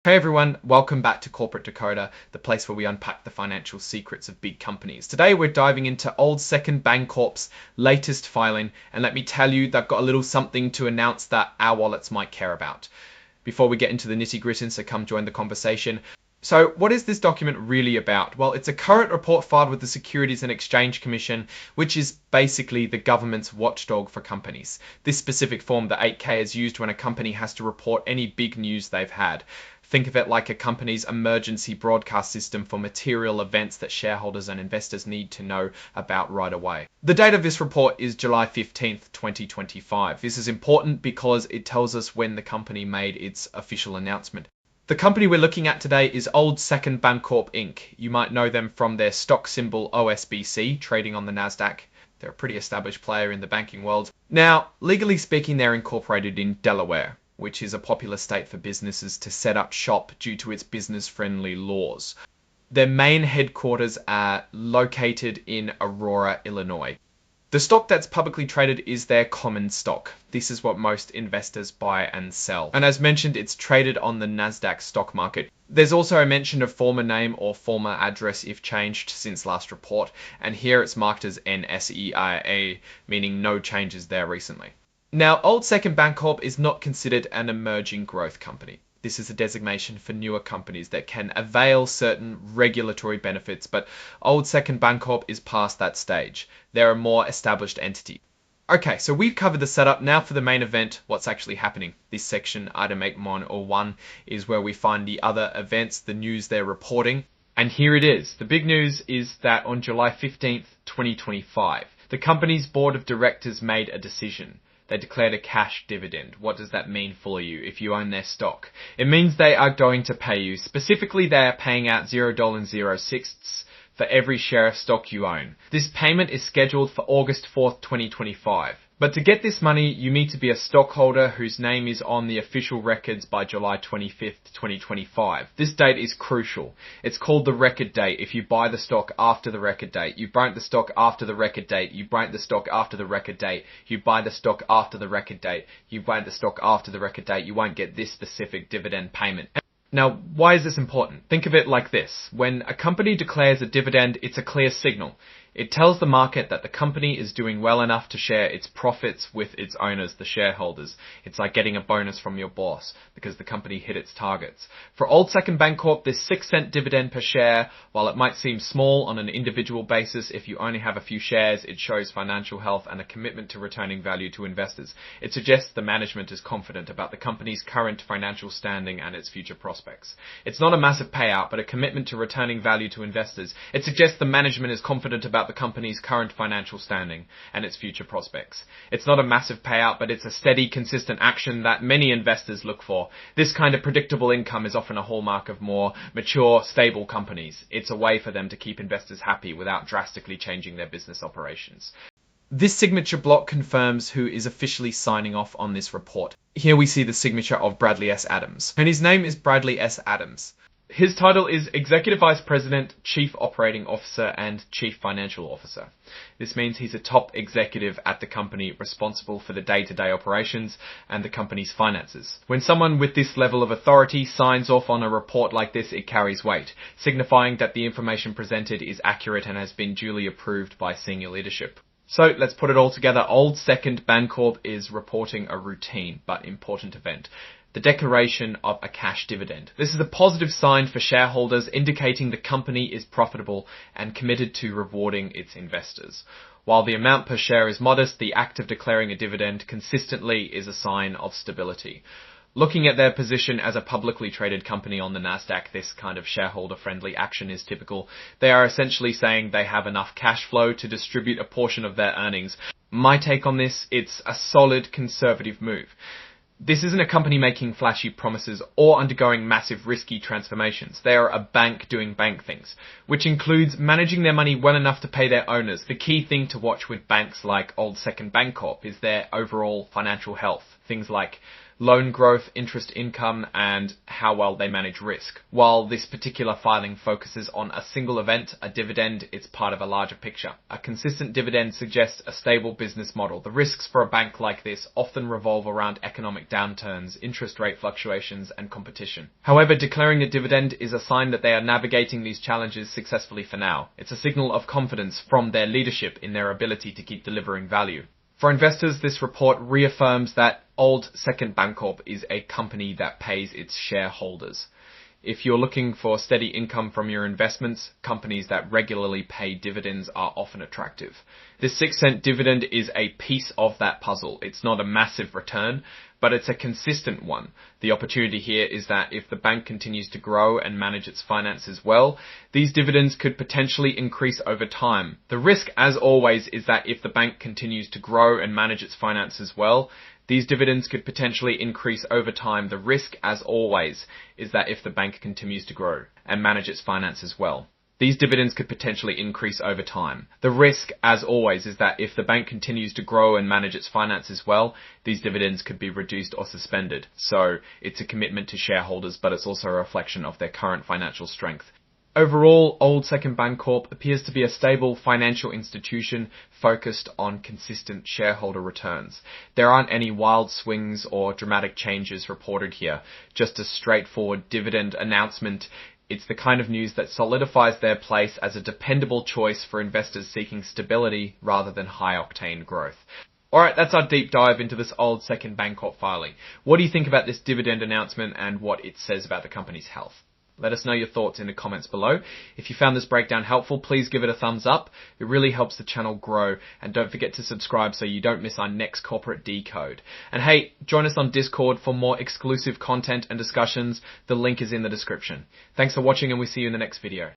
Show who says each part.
Speaker 1: Hey everyone, welcome back to Corporate Decoder, the place where we unpack the financial secrets of big companies. Today we're diving into Old Second Bancorp's latest filing, and let me tell you, they've got a little something to announce that our wallets might care about. Before we get into the nitty-gritty, so come join the conversation. So what is this document really about? Well, it's a current report filed with the Securities and Exchange Commission, which is basically the government's watchdog for companies. This specific form, the 8K, is used when a company has to report any big news they've had. Think of it like a company's emergency broadcast system for material events that shareholders and investors need to know about right away. The date of this report is July 15th, 2025. This is important because it tells us when the company made its official announcement. The company we're looking at today is Old Second Bancorp Inc. You might know them from their stock symbol OSBC, trading on the Nasdaq. They're a pretty established player in the banking world. Now, legally speaking, they're incorporated in Delaware, which is a popular state for businesses to set up shop due to its business-friendly laws. Their main headquarters are located in Aurora, Illinois. The stock that's publicly traded is their common stock. This is what most investors buy and sell. And as mentioned, it's traded on the Nasdaq stock market. There's also a mention of former name or former address if changed since last report. And here it's marked as NSEIA, meaning no changes there recently. Now, Old Second Bancorp is not considered an emerging growth company. This is a designation for newer companies that can avail certain regulatory benefits, but Old Second Bancorp is past that stage. They're a more established entity. Okay, so we've covered the setup. Now for the main event, what's actually happening. This section, item 8.1 or 1, is where we find the other events, the news they're reporting. And here it is. The big news is that on July 15th, 2025, the company's board of directors made a decision. They declared a cash dividend. What does that mean for you if you own their stock? It means they are going to pay you. Specifically, they are paying out $0.06 for every share of stock you own. This payment is scheduled for August 4th, 2025. But to get this money, you need to be a stockholder whose name is on the official records by July 25th, 2025. This date is crucial. It's called the record date if you buy the stock after the record date. You buy the stock after the record date. You buy the stock after the record date. You buy the stock after the record date. You buy the stock after the record date. You won't get this specific dividend payment. Now, why is this important? Think of it like this. When a company declares a dividend, it's a clear signal. It tells the market that the company is doing well enough to share its profits with its owners, the shareholders. It's like getting a bonus from your boss because the company hit its targets. For Old Second Bancorp, this 6-cent dividend per share, while it might seem small on an individual basis, if you only have a few shares, it shows financial health and a commitment to returning value to investors. It suggests the management is confident about the company's current financial standing and its future prospects. It's not a massive payout, but a commitment to returning value to investors. It suggests the management is confident about the company's current financial standing and its future prospects. It's not a massive payout, but it's a steady, consistent action that many investors look for. This kind of predictable income is often a hallmark of more mature, stable companies. It's a way for them to keep investors happy without drastically changing their business operations. This signature block confirms who is officially signing off on this report. Here we see the signature of Bradley S. Adams, and his name is Bradley S. Adams. His title is Executive Vice President, Chief Operating Officer, and Chief Financial Officer. This means he's a top executive at the company responsible for the day-to-day operations and the company's finances. When someone with this level of authority signs off on a report like this, it carries weight, signifying that the information presented is accurate and has been duly approved by senior leadership. So let's put it all together. Old Second Bancorp is reporting a routine but important event. The declaration of a cash dividend. This is a positive sign for shareholders, indicating the company is profitable and committed to rewarding its investors. While the amount per share is modest, the act of declaring a dividend consistently is a sign of stability. Looking at their position as a publicly traded company on the Nasdaq, this kind of shareholder-friendly action is typical. They are essentially saying they have enough cash flow to distribute a portion of their earnings. My take on this, it's a solid conservative move. This isn't a company making flashy promises or undergoing massive risky transformations. They are a bank doing bank things, which includes managing their money well enough to pay their owners. The key thing to watch with banks like Old Second Bancorp is their overall financial health. Things like loan growth, interest income, and how well they manage risk. While this particular filing focuses on a single event, a dividend, it's part of a larger picture. A consistent dividend suggests a stable business model. The risks for a bank like this often revolve around economic downturns, interest rate fluctuations, and competition. However, declaring a dividend is a sign that they are navigating these challenges successfully for now. It's a signal of confidence from their leadership in their ability to keep delivering value. For investors, this report reaffirms that Old Second Bancorp is a company that pays its shareholders. If you're looking for steady income from your investments, companies that regularly pay dividends are often attractive. This 6-cent dividend is a piece of that puzzle. It's not a massive return, but it's a consistent one. The opportunity here is that if the bank continues to grow and manage its finances well, these dividends could potentially increase over time. The risk, as always, is that if the bank continues to grow and manage its finances well, these dividends could potentially increase over time. The risk, as always, is that if the bank continues to grow and manage its finances well, these dividends could potentially increase over time. The risk, as always, is that if the bank continues to grow and manage its finances well, these dividends could be reduced or suspended. So it's a commitment to shareholders, but it's also a reflection of their current financial strength. Overall, Old Second Bancorp appears to be a stable financial institution focused on consistent shareholder returns. There aren't any wild swings or dramatic changes reported here, just a straightforward dividend announcement. It's the kind of news that solidifies their place as a dependable choice for investors seeking stability rather than high-octane growth. Alright, that's our deep dive into this Old Second Bancorp filing. What do you think about this dividend announcement and what it says about the company's health? Let us know your thoughts in the comments below. If you found this breakdown helpful, please give it a thumbs up. It really helps the channel grow. And don't forget to subscribe so you don't miss our next corporate decode. And hey, join us on Discord for more exclusive content and discussions. The link is in the description. Thanks for watching and we'll see you in the next video.